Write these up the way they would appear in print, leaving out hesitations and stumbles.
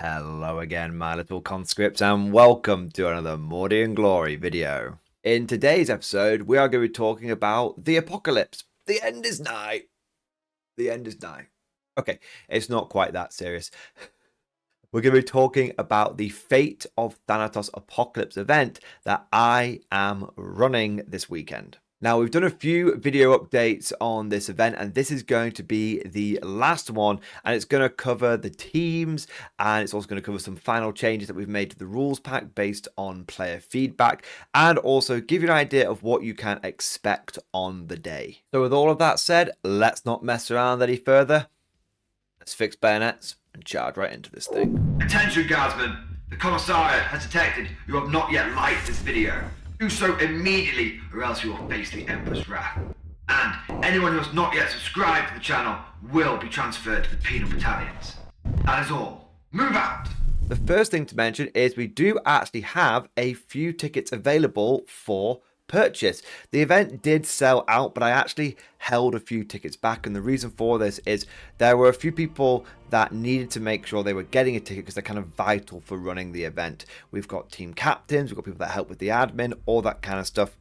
Hello again, my little conscripts, and welcome to another Mordian Glory video. In today's episode, we are going to be talking about the apocalypse. The end is nigh. The end is nigh. Okay, it's not quite that serious. We're going to be talking about the Fate of Thanatos Apocalypse event that I am running this weekend. Now, we've done a few video updates on this event, and this is going to be the last one, and it's going to cover the teams, and it's also going to cover some final changes that we've made to the rules pack based on player feedback, and also give you an idea of what you can expect on the day. So with all of that said, let's not mess around any further. Let's fix bayonets and charge right into this thing. Attention, guardsmen! The Commissariat has detected you have not yet liked this video. Do so immediately, or else you will face the Emperor's wrath. And anyone who has not yet subscribed to the channel will be transferred to the penal battalions. That is all. Move out! The first thing to mention is we do actually have a few tickets available for purchase. The event did sell out, but I actually held a few tickets back, and the reason for this is there were a few people that needed to make sure they were getting a ticket because they're kind of vital for running the event. We've got team captains, we've got people that help with the admin, all that kind of stuff.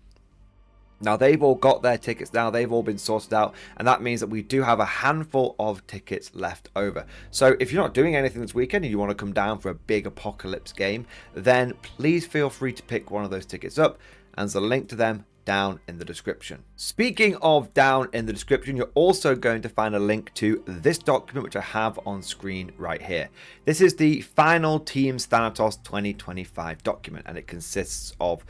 Now they've all got their tickets now, they've all been sorted out, and that means that we do have a handful of tickets left over. So if you're not doing anything this weekend and you want to come down for a big apocalypse game, then please feel free to pick one of those tickets up, and there's a link to them down in the description. Speaking of down in the description, you're also going to find a link to this document which I have on screen right here. This is the final Teams Thanatos 2025 document, and it consists of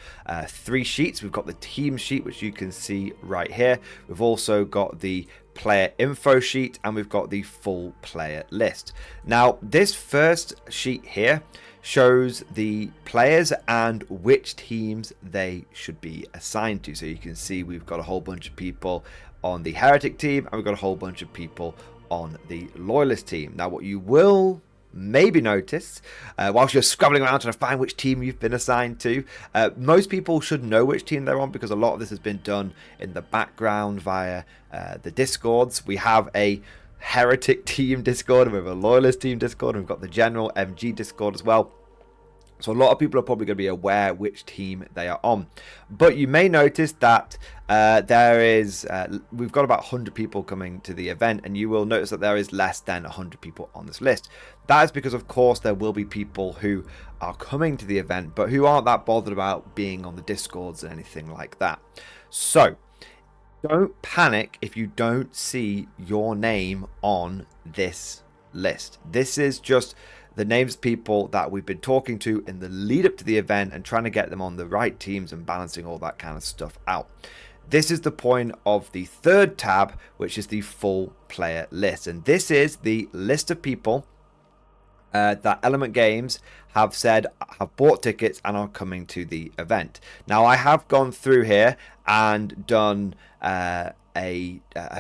3 sheets. We've got the team sheet, which you can see right here. We've also got the player info sheet, and we've got the full player list. Now this first sheet here shows the players and which teams they should be assigned to. So you can see we've got a whole bunch of people on the heretic team, and we've got a whole bunch of people on the loyalist team. Now what you will maybe notice whilst you're scrabbling around trying to find which team you've been assigned to, most people should know which team they're on because a lot of this has been done in the background via the discords. We have a heretic team discord, and we have a loyalist team discord, and we've got the general MG discord as well. So a lot of people are probably going to be aware which team they are on. But you may notice that we've got about 100 people coming to the event, and you will notice that there is less than 100 people on this list. That is because, of course, there will be people who are coming to the event, but who aren't that bothered about being on the discords and anything like that. So don't panic if you don't see your name on this list. This is just the names of people that we've been talking to in the lead up to the event and trying to get them on the right teams and balancing all that kind of stuff out. This is the point of the third tab, which is the full player list, and this is the list of people that Element Games have said have bought tickets and are coming to the event. Now I have gone through here and done a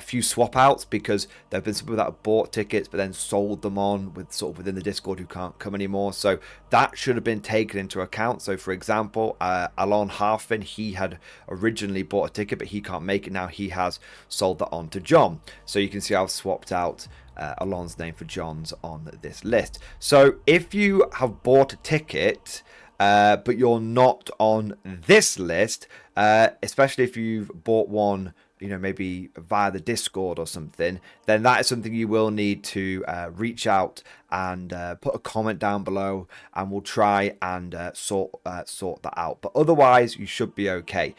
few swap outs because there have been some people that have bought tickets but then sold them on with sort of within the Discord who can't come anymore, so that should have been taken into account. So for example, Alon Harfin, he had originally bought a ticket but he can't make it now. He has sold that on to John, so you can see I've swapped out Alon's name for John's on this list. So if you have bought a ticket but you're not on this list, especially if you've bought one, you know, maybe via the Discord or something, then that is something you will need to reach out and put a comment down below, and we'll try and sort that out. But otherwise, you should be okay.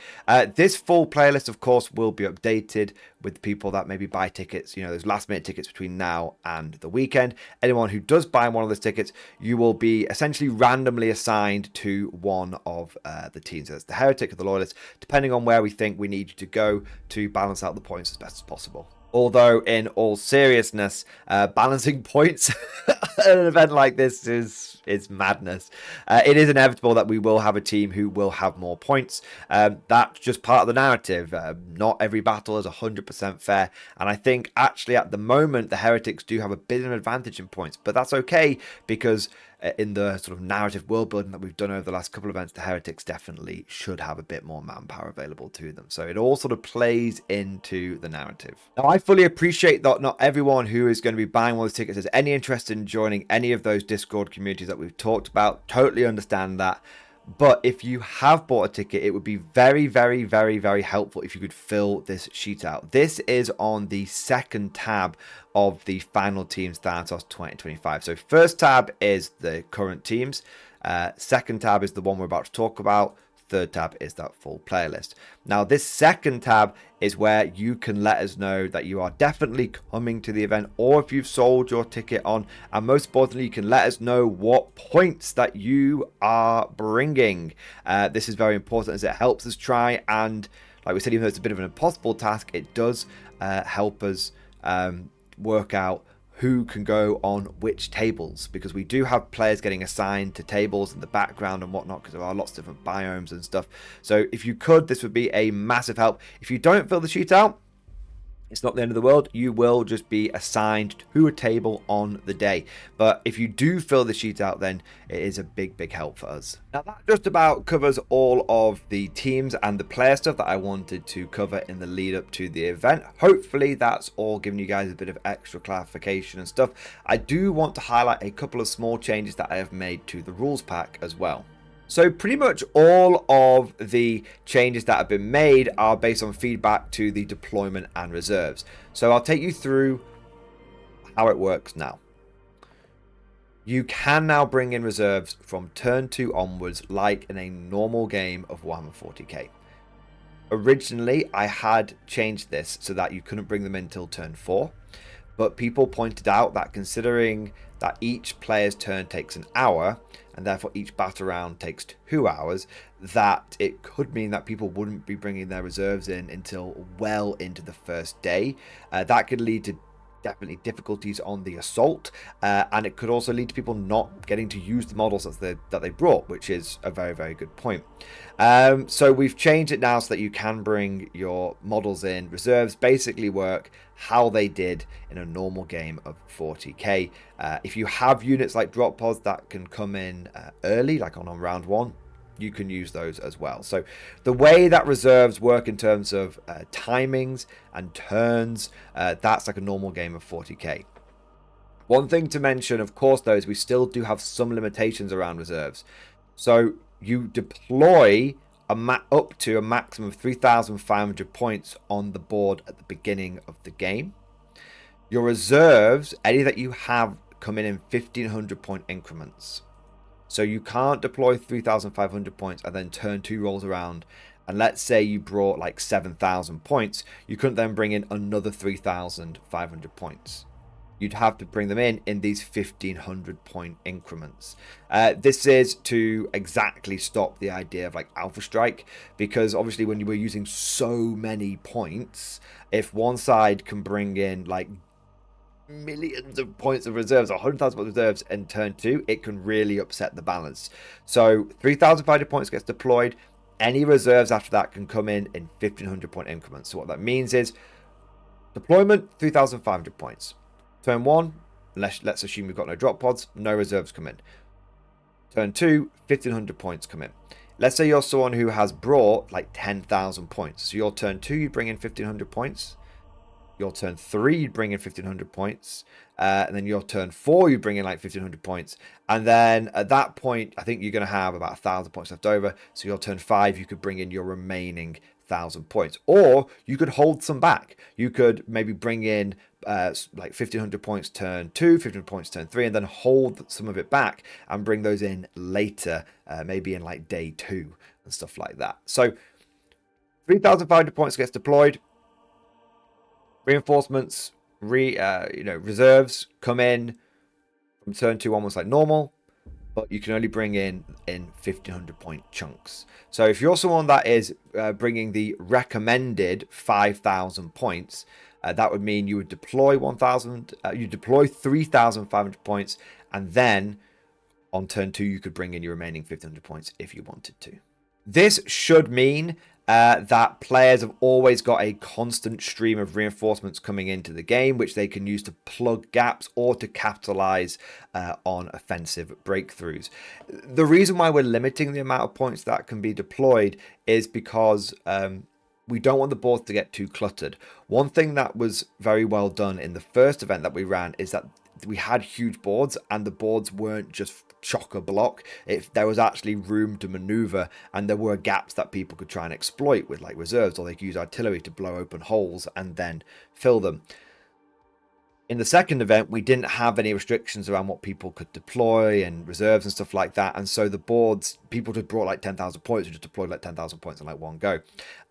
This full playlist, of course, will be updated with people that maybe buy tickets. You know, there's last minute tickets between now and the weekend. Anyone who does buy one of those tickets, you will be essentially randomly assigned to one of the teams. So it's the heretic or the loyalist, depending on where we think we need you to go to balance out the points as best as possible. Although, in all seriousness, balancing points at an event like this is madness. It is inevitable that we will have a team who will have more points. That's just part of the narrative. Not every battle is 100% fair. And I think, actually, at the moment, the Heretics do have a bit of an advantage in points. But that's okay, because in the sort of narrative world building that we've done over the last couple of events, the heretics definitely should have a bit more manpower available to them. So it all sort of plays into the narrative. Now, I fully appreciate that not everyone who is going to be buying one of those tickets has any interest in joining any of those Discord communities that we've talked about. Totally understand that. But if you have bought a ticket, it would be very, very, very, very helpful if you could fill this sheet out. This is on the second tab of the Final Teams Thanatos 2025. So first tab is the current teams. Second tab is the one we're about to talk about. Third tab is that full player list. Now, this second tab is where you can let us know that you are definitely coming to the event, or if you've sold your ticket on, and most importantly, you can let us know what points that you are bringing. This is very important as it helps us try and, like we said, even though it's a bit of an impossible task, it does help us work out who can go on which tables, because we do have players getting assigned to tables in the background and whatnot, because there are lots of different biomes and stuff. So if you could, this would be a massive help. If you don't fill the sheet out, it's not the end of the world. You will just be assigned to a table on the day. But if you do fill the sheet out, then it is a big, big help for us. Now, that just about covers all of the teams and the player stuff that I wanted to cover in the lead up to the event. Hopefully, that's all giving you guys a bit of extra clarification and stuff. I do want to highlight a couple of small changes that I have made to the rules pack as well. So pretty much all of the changes that have been made are based on feedback to the deployment and reserves. So I'll take you through how it works now. You can now bring in reserves from turn 2 onwards, like in a normal game of Warhammer 40k. Originally, I had changed this so that you couldn't bring them in until turn 4. But people pointed out that considering that each player's turn takes an hour, and therefore each battle round takes 2 hours, that it could mean that people wouldn't be bringing their reserves in until well into the first day. That could lead to definitely difficulties on the assault, and it could also lead to people not getting to use the models that they brought, which is a very, very good point. So we've changed it now so that you can bring your models in. Reserves basically work how they did in a normal game of 40k. If you have units like drop pods that can come in early, like on round 1, you can use those as well. So the way that reserves work in terms of timings and turns, that's like a normal game of 40k. One thing to mention, of course, though, is we still do have some limitations around reserves. So you deploy up to a maximum of 3,500 points on the board at the beginning of the game. Your reserves, any that you have, come in 1,500 point increments. So you can't deploy 3,500 points and then turn 2 rolls around. And let's say you brought like 7,000 points. You couldn't then bring in another 3,500 points. You'd have to bring them in these 1,500 point increments. This is to exactly stop the idea of like Alpha Strike, because obviously when you were using so many points, if one side can bring in like millions of points of reserves, 100,000 points of reserves in turn 2, it can really upset the balance. So 3,500 points gets deployed. Any reserves after that can come in 1,500 point increments. So what that means is deployment 3,500 points. Turn 1, let's assume we've got no drop pods, no reserves come in. Turn 2, 1,500 points come in. Let's say you're someone who has brought like 10,000 points. So your turn 2, you bring in 1,500 points. Your turn 3, you bring in 1,500 points. And then your turn 4, you bring in like 1,500 points. And then at that point, I think you're going to have about 1,000 points left over. So your turn 5, you could bring in your remaining 1,000 points. Or you could hold some back. You could maybe bring in like 1,500 points turn 2, 1,500 points turn 3, and then hold some of it back and bring those in later, maybe in like day 2 and stuff like that. So 3,500 points gets deployed. Reinforcements, reserves come in from turn 2 almost like normal, but you can only bring in 1,500 point chunks. So if you're someone that is bringing the recommended 5,000 points, that would mean you would deploy 1,000. You deploy 3,500 points, and then on turn 2 you could bring in your remaining 1,500 points if you wanted to. This should mean that players have always got a constant stream of reinforcements coming into the game, which they can use to plug gaps or to capitalize on offensive breakthroughs. The reason why we're limiting the amount of points that can be deployed is because we don't want the board to get too cluttered. One thing that was very well done in the first event that we ran is that we had huge boards, and the boards weren't just chock-a-block. There was actually room to maneuver, and there were gaps that people could try and exploit with like reserves, or they could use artillery to blow open holes and then fill them. In the second event, we didn't have any restrictions around what people could deploy and reserves and stuff like that. And so the boards, people just brought like 10,000 points, or just deployed like 10,000 points in like one go.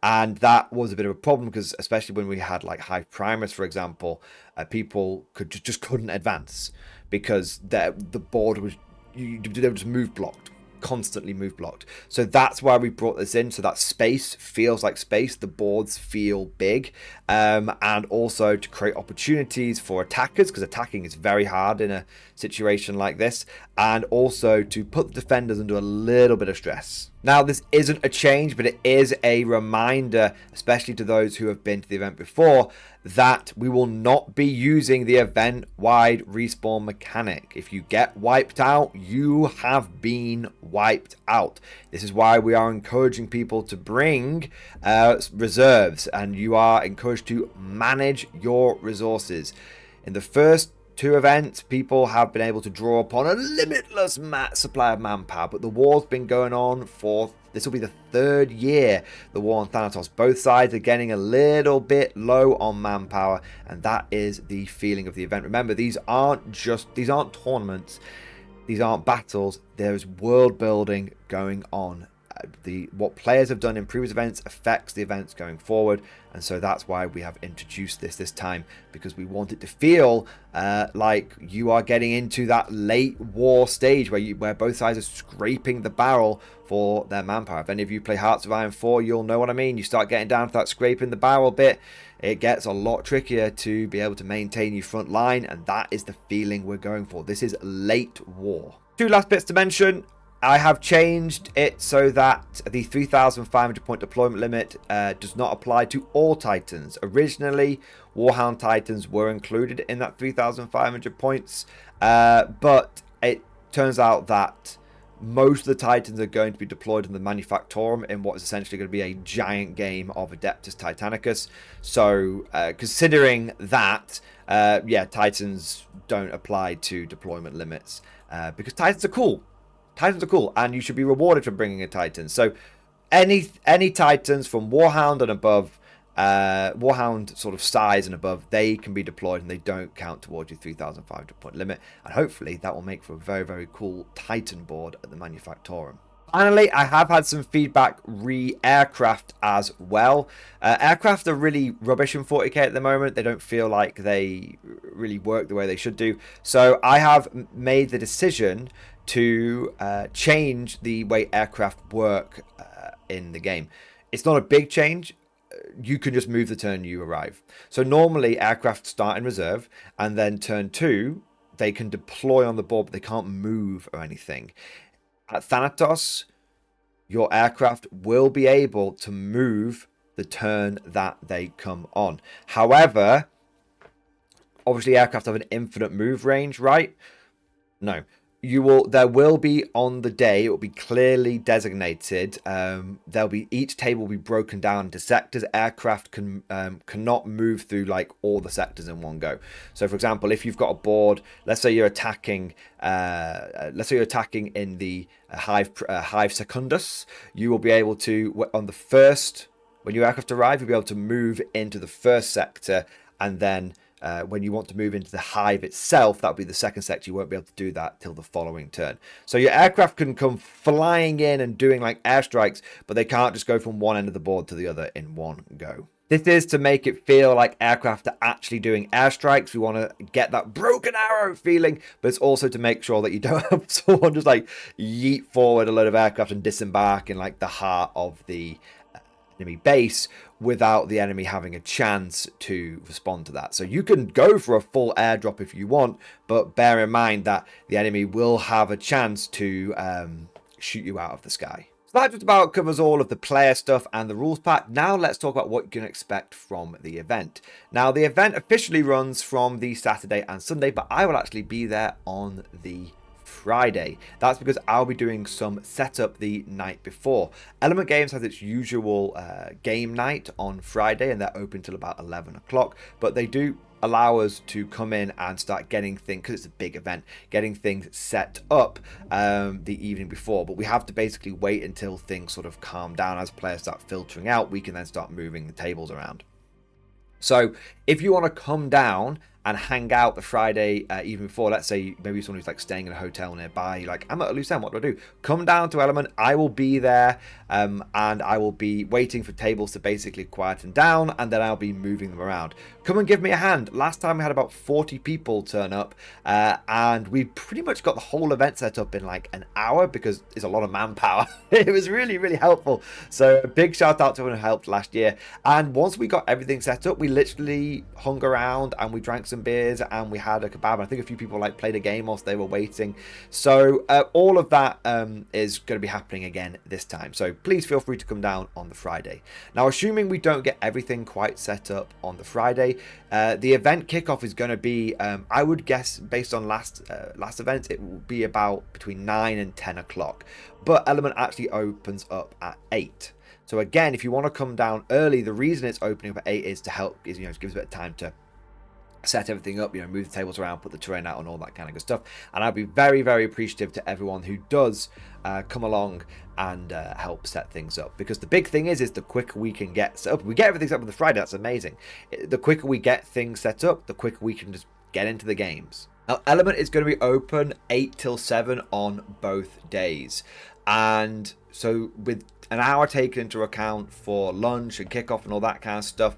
And that was a bit of a problem because especially when we had like Hive Primus, for example, people just couldn't advance because the board was, they were just move blocked. Constantly move blocked. So that's why we brought this in, so that space feels like space, the boards feel big, and also to create opportunities for attackers, because attacking is very hard in a situation like this, and also to put the defenders under a little bit of stress. Now, this isn't a change, but it is a reminder, especially to those who have been to the event before, that we will not be using the event-wide respawn mechanic. If you get wiped out, you have been wiped out. This is why we are encouraging people to bring reserves, and you are encouraged to manage your resources. In the first two events, people have been able to draw upon a limitless supply of manpower, but the war's been going on for, this will be the third year, the war on Thanatos. Both sides are getting a little bit low on manpower, and that is the feeling of the event. Remember, these aren't tournaments, these aren't battles, there is world building going on. What players have done in previous events affects the events going forward, and so that's why we have introduced this time, because we want it to feel like you are getting into that late war stage where both sides are scraping the barrel for their manpower. If any of you play Hearts of Iron 4, you'll know what I mean. You start getting down to that scraping the barrel bit, it gets a lot trickier to be able to maintain your front line, and that is the feeling we're going for. This is late war. Two last bits to mention. I have changed it so that the 3,500 point deployment limit does not apply to all Titans. Originally, Warhound Titans were included in that 3,500 points, but it turns out that most of the Titans are going to be deployed in the Manufactorum in what is essentially going to be a giant game of Adeptus Titanicus. So, considering that, yeah, Titans don't apply to deployment limits because Titans are cool. Titans are cool, and you should be rewarded for bringing a Titan. So any Titans from Warhound and above, Warhound sort of size and above, they can be deployed and they don't count towards your 3,500 point limit. And hopefully that will make for a very, very cool Titan board at the Manufactorum. Finally, I have had some feedback re-aircraft as well. Aircraft are really rubbish in 40k at the moment. They don't feel like they really work the way they should do. So I have made the decision to change the way aircraft work in the game. It's not a big change. You can just move the turn you arrive. So normally aircraft start in reserve, and then turn 2 they can deploy on the board, but they can't move or anything. At Thanatos, your aircraft will be able to move the turn that they come on. However, obviously aircraft have an infinite move range, right? No. There will be on the day, it will be clearly designated. Each table will be broken down into sectors. Aircraft cannot move through like all the sectors in one go. So for example, if you've got a board, let's say you're attacking in the Hive Secundus, you will be able to, on the first, when your aircraft arrive, you'll be able to move into the first sector, and then when you want to move into the hive itself, that'll be the second sector. You won't be able to do that till the following turn. So your aircraft can come flying in and doing like airstrikes, but they can't just go from one end of the board to the other in one go. This is to make it feel like aircraft are actually doing airstrikes. We want to get that broken arrow feeling, but it's also to make sure that you don't have someone just like yeet forward a load of aircraft and disembark in like the heart of the enemy base without the enemy having a chance to respond to that. So you can go for a full airdrop if you want, but bear in mind that the enemy will have a chance to shoot you out of the sky. So that just about covers all of the player stuff and the rules pack. Now let's talk about what you can expect from the event. Now the event officially runs from the Saturday and Sunday, but I will actually be there on the Friday. That's because I'll be doing some setup the night before. Element Games has its usual game night on Friday, and they're open till about 11 o'clock, but they do allow us to come in and start getting things, because it's a big event, getting things set up the evening before. But we have to basically wait until things sort of calm down. As players start filtering out, we can then start moving the tables around. So if you want to come down and hang out the Friday even before, let's say maybe someone who's like staying in a hotel nearby, you're like, I'm at a loose end, what do I do? Come down to Element, I will be there, and I will be waiting for tables to basically quieten down, and then I'll be moving them around. Come and give me a hand. Last time we had about 40 people turn up, and we pretty much got the whole event set up in like an hour, because it's a lot of manpower. It was really, really helpful. So a big shout out to everyone who helped last year. And once we got everything set up, we literally hung around and we drank some beers and we had a kebab. And I think a few people like played a game whilst they were waiting. So all of that is going to be happening again this time. So please feel free to come down on the Friday. Now, assuming we don't get everything quite set up on the Friday, the event kickoff is going to be, I would guess, based on last event, it will be about between 9 and 10 o'clock. But Element actually opens up at 8. So again, if you want to come down early, the reason it's opening up at 8 is to help, is, you know, it gives a bit of time to set everything up, you know, move the tables around, put the terrain out and all that kind of good stuff. And I'll be very, very appreciative to everyone who does come along and help set things up, because the big thing is the quicker we can get set up, we get everything set up on the Friday, that's amazing. The quicker we get things set up, the quicker we can just get into the games. Now, Element is going to be open 8 till 7 on both days. And so with an hour taken into account for lunch and kickoff and all that kind of stuff,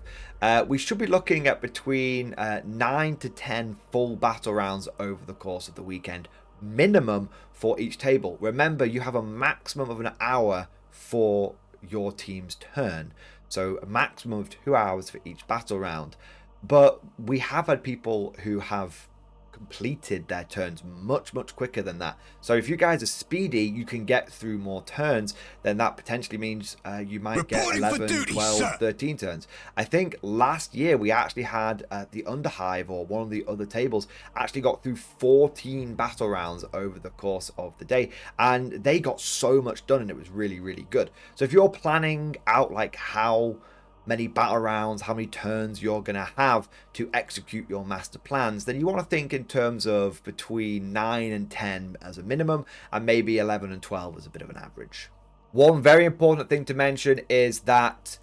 we should be looking at between 9 to 10 full battle rounds over the course of the weekend, minimum for each table. Remember, you have a maximum of an hour for your team's turn. So a maximum of 2 hours for each battle round. But we have had people who have completed their turns much quicker than that. So if you guys are speedy, you can get through more turns, then that potentially means you might get 11, 12, 13 turns. I think last year we actually had the Underhive, or one of the other tables, actually got through 14 battle rounds over the course of the day, and they got so much done, and it was really, really good. So if you're planning out like how many battle rounds, how many turns you're going to have to execute your master plans, then you want to think in terms of between 9 and 10 as a minimum, and maybe 11 and 12 as a bit of an average. One very important thing to mention is that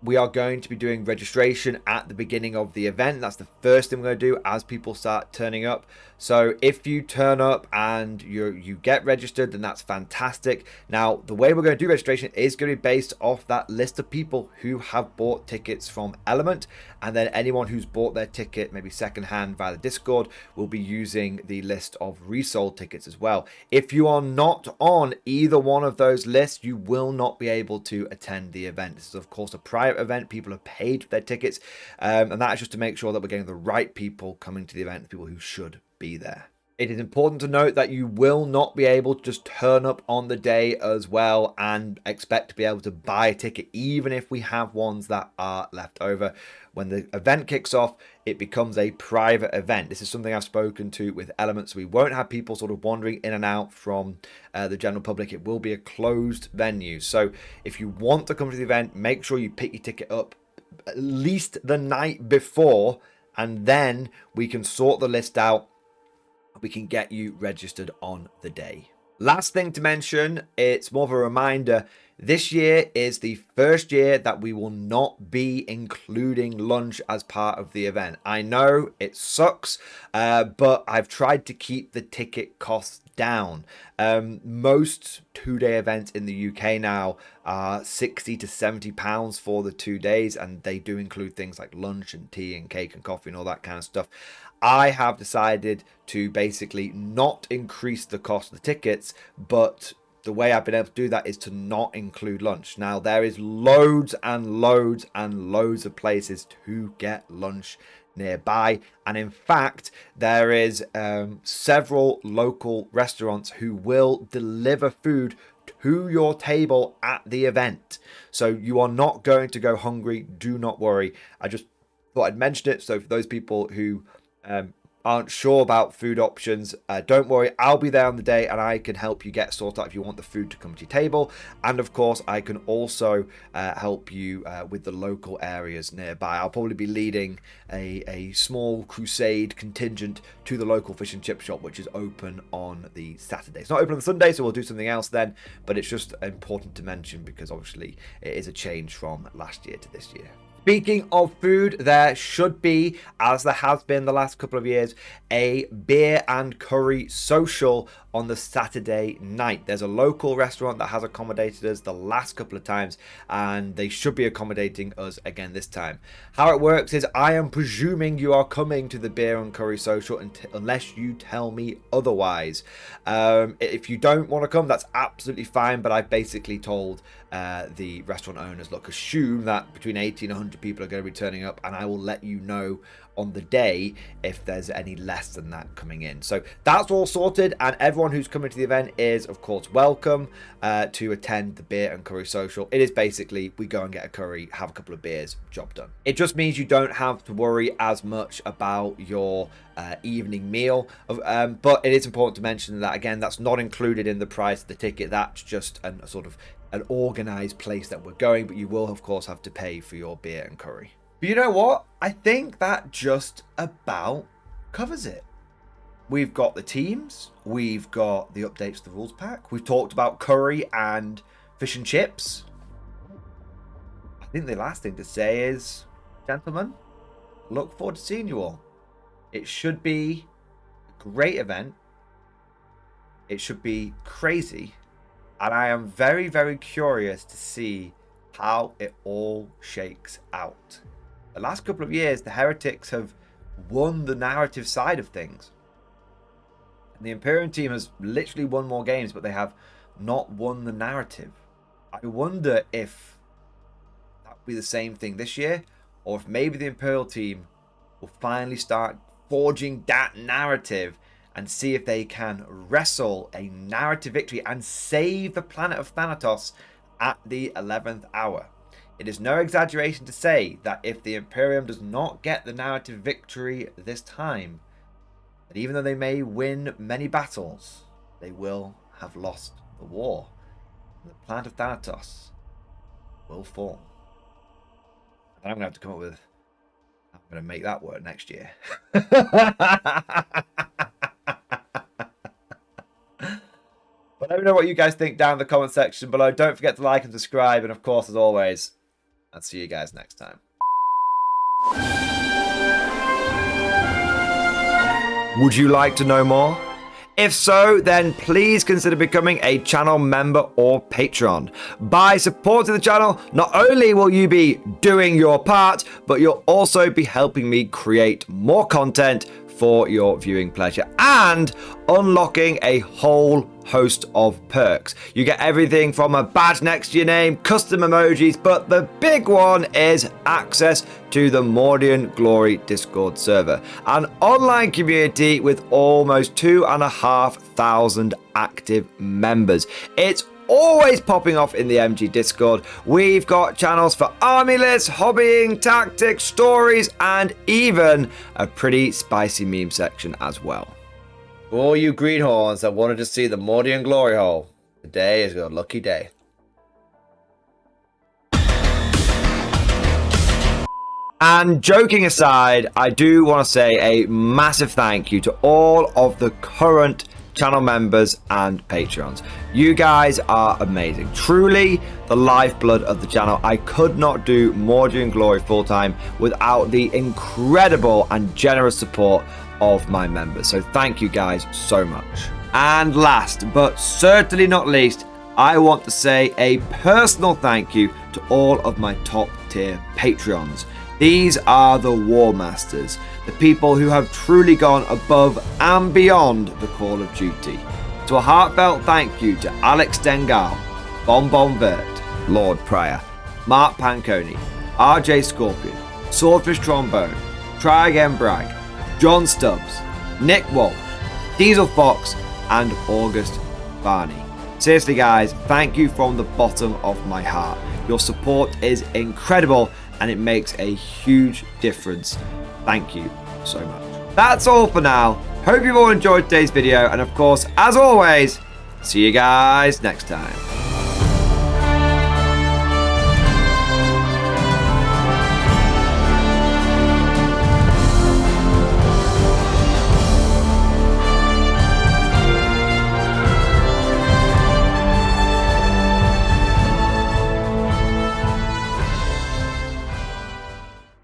we are going to be doing registration at the beginning of the event. That's the first thing we're going to do as people start turning up. So if you turn up and you get registered, then that's fantastic. Now, the way we're going to do registration is going to be based off that list of people who have bought tickets from Element, and then anyone who's bought their ticket maybe secondhand via the Discord will be using the list of resold tickets as well. If you are not on either one of those lists, you will not be able to attend the event. This is, of course, a private event. People have paid for their tickets, and that is just to make sure that we're getting the right people coming to the event, the people who should be there. It is important to note that you will not be able to just turn up on the day as well and expect to be able to buy a ticket, even if we have ones that are left over. When the event kicks off, it becomes a private event. This is something I've spoken to with Element, so we won't have people sort of wandering in and out from the general public. It will be a closed venue. So if you want to come to the event, make sure you pick your ticket up at least the night before, and then we can sort the list out. We can get you registered on the day. Last thing to mention, it's more of a reminder, this year is the first year that we will not be including lunch as part of the event. I know it sucks, but I've tried to keep the ticket costs down. Most two-day events in the UK now are 60 to 70 pounds for the 2 days, and they do include things like lunch and tea and cake and coffee and all that kind of stuff. I have decided to basically not increase the cost of the tickets, but the way I've been able to do that is to not include lunch. Now, there is loads and loads and loads of places to get lunch nearby, and in fact there is several local restaurants who will deliver food to your table at the event. So you are not going to go hungry. Do not worry. I just thought I'd mention it. So for those people who aren't sure about food options, don't worry, I'll be there on the day and I can help you get sorted out if you want the food to come to your table. And of course, I can also help you with the local areas nearby. I'll probably be leading a small crusade contingent to the local fish and chip shop, which is open on the Saturday. It's not open on the Sunday, so we'll do something else then, but it's just important to mention because obviously it is a change from last year to this year. Speaking of food, there should be, as there has been the last couple of years, a beer and curry social on the Saturday night. There's a local restaurant that has accommodated us the last couple of times, and they should be accommodating us again this time. How it works is I am presuming you are coming to the beer and curry social unless you tell me otherwise. If you don't want to come, that's absolutely fine, but I've basically told the restaurant owners, look, assume that between 80 and 100 people are going to be turning up, and I will let you know on the day if there's any less than that coming in. So that's all sorted, and everyone who's coming to the event is of course welcome to attend the beer and curry social. It is basically we go and get a curry, have a couple of beers, job done. It just means you don't have to worry as much about your evening meal, but it is important to mention that again, that's not included in the price of the ticket. That's just a sort of an organized place that we're going, but you will of course have to pay for your beer and curry. But you know what? I think that just about covers it. We've got the teams, we've got the updates to the rules pack, we've talked about curry and fish and chips. I think the last thing to say is, gentlemen, look forward to seeing you all. It should be a great event. It should be crazy. And I am very, very curious to see how it all shakes out. The last couple of years, the Heretics have won the narrative side of things. And the Imperium team has literally won more games, but they have not won the narrative. I wonder if that will be the same thing this year, or if maybe the Imperial team will finally start forging that narrative and see if they can wrestle a narrative victory and save the planet of Thanatos at the 11th hour. It is no exaggeration to say that if the Imperium does not get the narrative victory this time, that even though they may win many battles, they will have lost the war. The planet of Thanatos will fall. And I'm going to have to come up with, I'm going to make that work next year. But let me know what you guys think down in the comment section below. Don't forget to like and subscribe. And of course, as always, I'll see you guys next time. Would you like to know more? If so, then please consider becoming a channel member or patron. By supporting the channel, not only will you be doing your part, but you'll also be helping me create more content for your viewing pleasure and unlocking a whole host of perks. You get everything from a badge next to your name, custom emojis, but the big one is access to the Mordian Glory Discord server, an online community with almost 2,500 active members. It's always popping off in the MG Discord. We've got channels for army lists, hobbying, tactics, stories, and even a pretty spicy meme section as well. For all you greenhorns that wanted to see the Mordian glory hole, today is your lucky day. And joking aside, I do want to say a massive thank you to all of the current channel members and patrons. You guys are amazing, truly the lifeblood of the channel. I could not do Mordian Glory full time without the incredible and generous support of my members, so thank you guys so much. And last but certainly not least, I want to say a personal thank you to all of my top tier Patreons. These are the War Masters, the people who have truly gone above and beyond the call of duty. So a heartfelt thank you to Alex Dengal, Bonbon Vert, Lord Pryor, Mark Panconi, RJ Scorpion, Swordfish Trombone, Try Again Bragg, John Stubbs, Nick Walsh, Diesel Fox, and August Barney. Seriously guys, thank you from the bottom of my heart. Your support is incredible and it makes a huge difference. Thank you so much. That's all for now. Hope you've all enjoyed today's video, and of course, as always, see you guys next time.